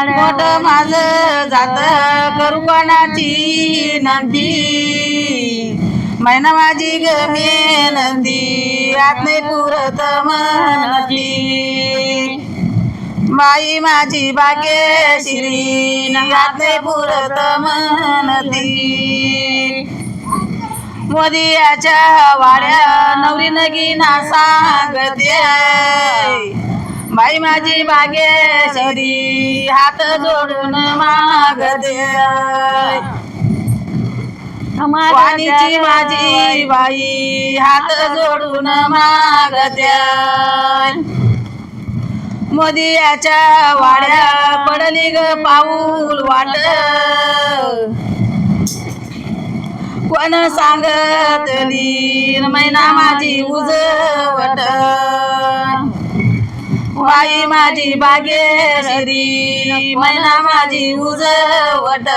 मोठ माझं जात करू कोणाची नंदी मैना माझी गमे नंदी आत नाही पुरत मनती बाई माझी भाग्यश्री आत नाही पुरत मनती मोदियाच्या वाड्या नवरी नगीना सांगते बाई माझी भाग्यश्री हात जोडून मागते वाणीची माझी बाई हात जोडून मागते मोदियाच्या वाड्या पडली ग पाऊल वाट कोण सांगतली मैना माझी उजवट बाई माझी भाग्यश्री मैना माझी उजवट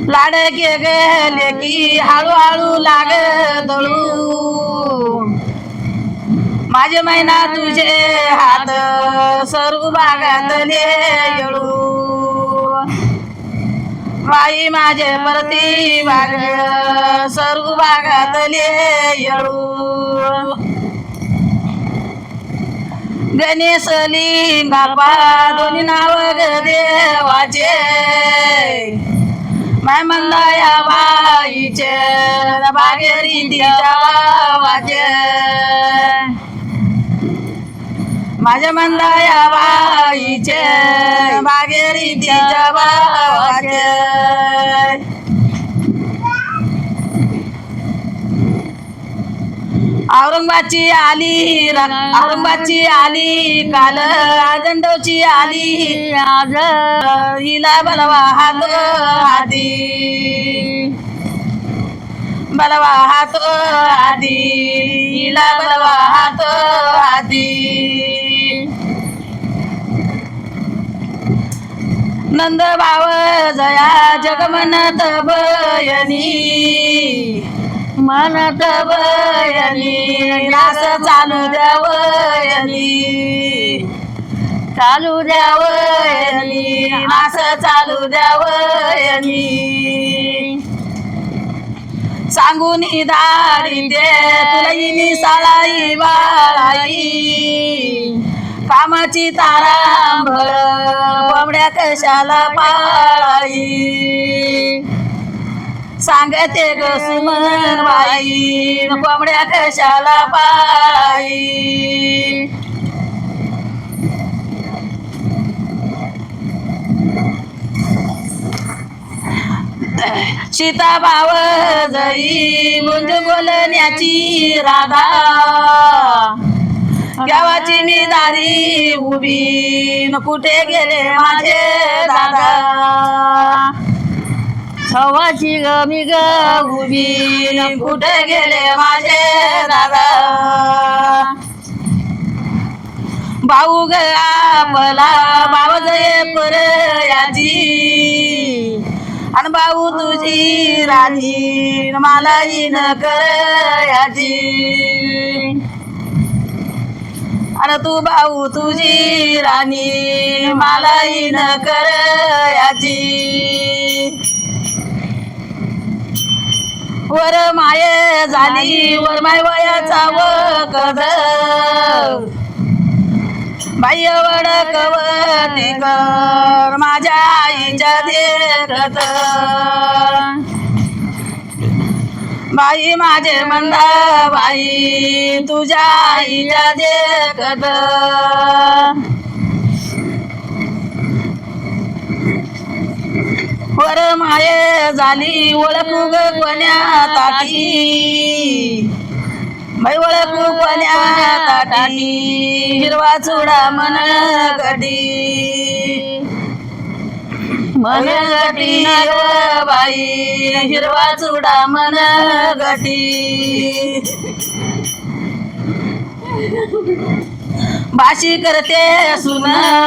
लाडके गेले की हळूहळू लाग दळू माझे मैना तुझे हात सर्व बागातले येळू बाई माझे परती बाग सर्व बागातले येळू गणेश लिंगापा दोन्ही नाव ग देवाचे माय मंदाया बाईचे भागीरथीच्या वाचे माझ्या मंदाया बाईचे भागीरथीच्या वाचे औरंगाबादची आली काल आजंडोची आली आज हिला बलवा हात आधी बलवा हात आधी हिला बलवा हात आधी नंद भाव जया जगमनत बयनी म्हणत बयनी रास चालू द्यावयनी चालू द्यावयनी रास चालू द्यावयनी सांगून दारी दे तुला इनी साळाई बाळाई कामाची तारांबळ कोंबड्या कशाला पाळाई सांगते ग सुमन बाई कोंबड्या कशाला पाळाई सीता भाव जई मुंज बोलण्याची राधा गावाची मी दारी उभी कुठे गेले माझे दादा हवाची ग मी ग उभी कुठे गेले माझे दादा भाऊ ग आपला भाव जये पर याची आणि भाऊ तुझी राणी मला इन कर याची आणि तू भाऊ तुझी राणी मला इन कर याची वर माये झाली वर माय वयाचा वकद बाई वडकवती कर माझ्या आईच्या देखत बाई माझे मंदा बाई तुझ्या आईच्या देखत वर माये झाली ओळखू ग कोण्या ताटी बाई ओळखू कोण्या ताटी हिरवा चुडा मन गटी बाई हिरवा चुडा मन गटी बाशी करते सुन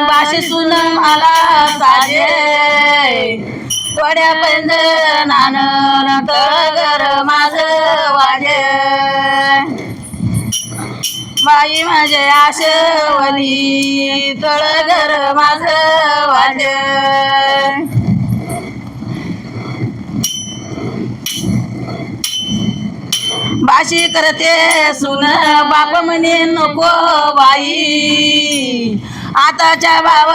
बाशी सुन मला साजे थोड्या पैंजनानं तळघर माझं वाजे बाई माझे आशवनी तळघर माझं वाज बाशी करते सुन बाप म्हणे नको बाई आताच्या भाव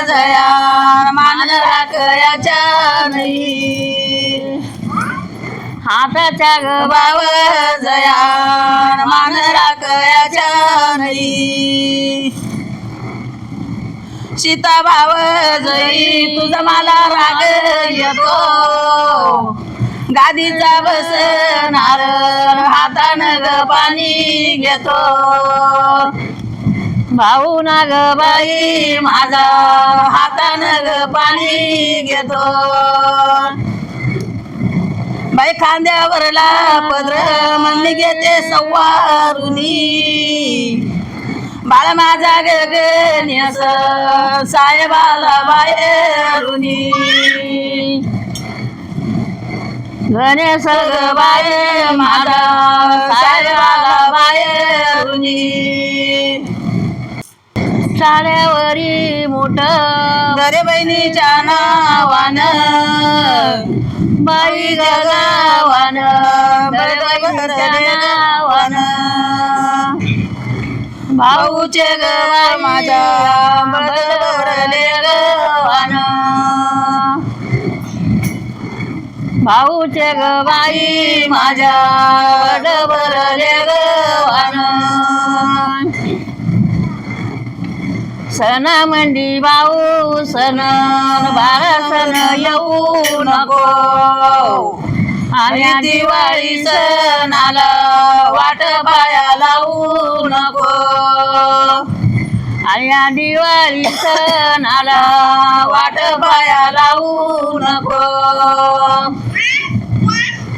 जया मान राखयाच्या नाही हाताच्या ग भाव जया मान राखयाच्या नाही सीता भाव जई तुझा मला राग येतो गादीचा बसणार हातानं ग पाणी घेतो भाऊ ना ग बाई माझा हातानं ग पाणी घेतो बाई खांद्यावरला पदर म्हणली घेते सवारुनी बाळ माझा गगन्यास साहेबाला बाहेरुनी गणेश ग बाय माझा साहेबाला बाहेरुनी शाळेवरी मोठ गरे बहिणीच्या नावान बाई गगावान गावान भाऊचे ग माझ्या बदलले गवान भाऊचे ग बाई माझ्या बदलले गवान सण मंडी भाऊ सण बारा सण येऊ नको आणि दिवाळी सणाला वाट पाया लावू नको आणि दिवाळी सणाला वाट पाया लावू नको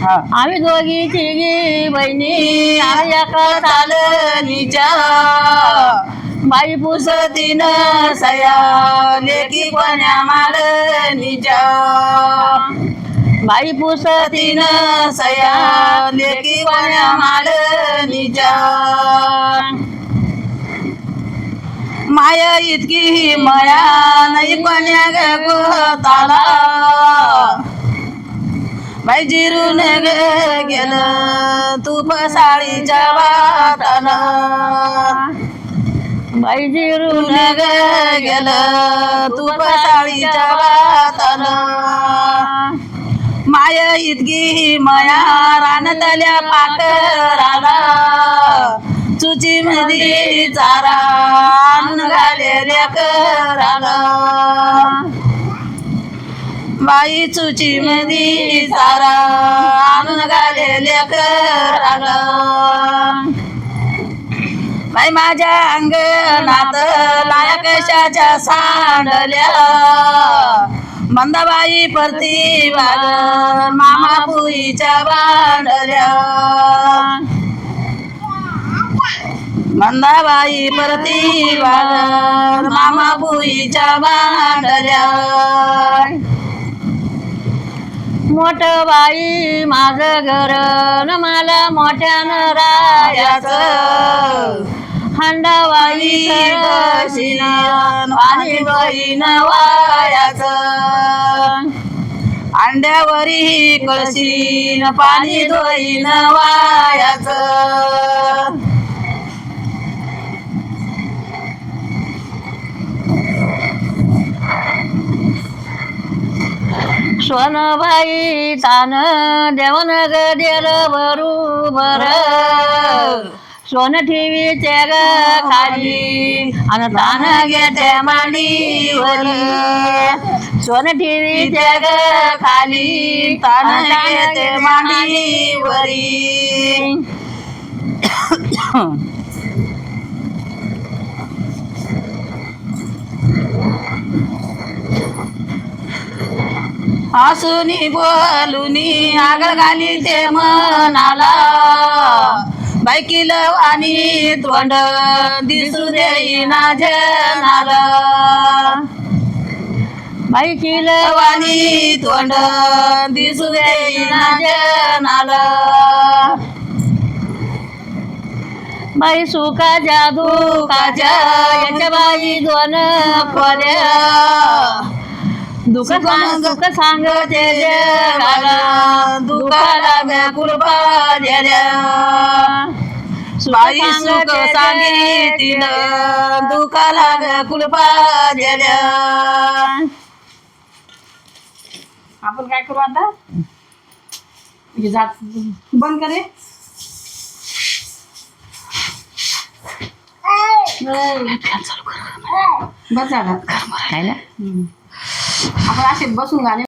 आम्ही दोघी तिघी बहिणी आम्ही एका चालणीच्या बाई पुसतीन सया लेकी कोण्या मालनीच्या बाई पुसतीन सया लेकी कोण्या मालनीच्या माया इतकी मया नाही कोण्या गोताला बाई जिरून गेलं तूप साडीच्या वाटाला बाई जिरून गेलं तूप साडीच्या वाताला माया इतकी मया रानतल्या पाकराला चुची मध्ये चारा आणून घालेल्या कराला बाई चुची मध्ये चारा आणून घालेल्या कराला बाई माझ्या अंगणात लाया कशाच्या सांडल्या मंदाबाई परती वाग मामा पुईच्या बांडल्या मंदाबाई परती वाग मामा पुईच्या बांडल्या मोठ बाई माझं घर न मला मोठ्यानं रायाचं हंडाबाई कळशीन पाणी बहीण वायाचं अंड्यावरी कळशीन पाणी धोईन वायाचं सोनबाई तान देवन ग देल बरोबर सोन ठेवीचे ग खाली आणि तान घेते मांडीवरी सोन ठेवीचे ग खाली तान घेते मांडीवरी हसूनी बोलूनी आगळ घाली ते मनाला बाई किलवानी तोंड दिसू देईना जनाला बाई किलवानी तोंड दिसू देईना जनाला बाई सुखाच्या दुखाच्या याच्या बाई दोन खोल्या दुःख सांगते जगाला दुखाला व्याकुळपा द्याल्या बाई सुख सांगितलं दुखाला व्याकुळपा द्याल्या. आपण काय करू आता बंद करे बस झाला आपण असे बसून गाणे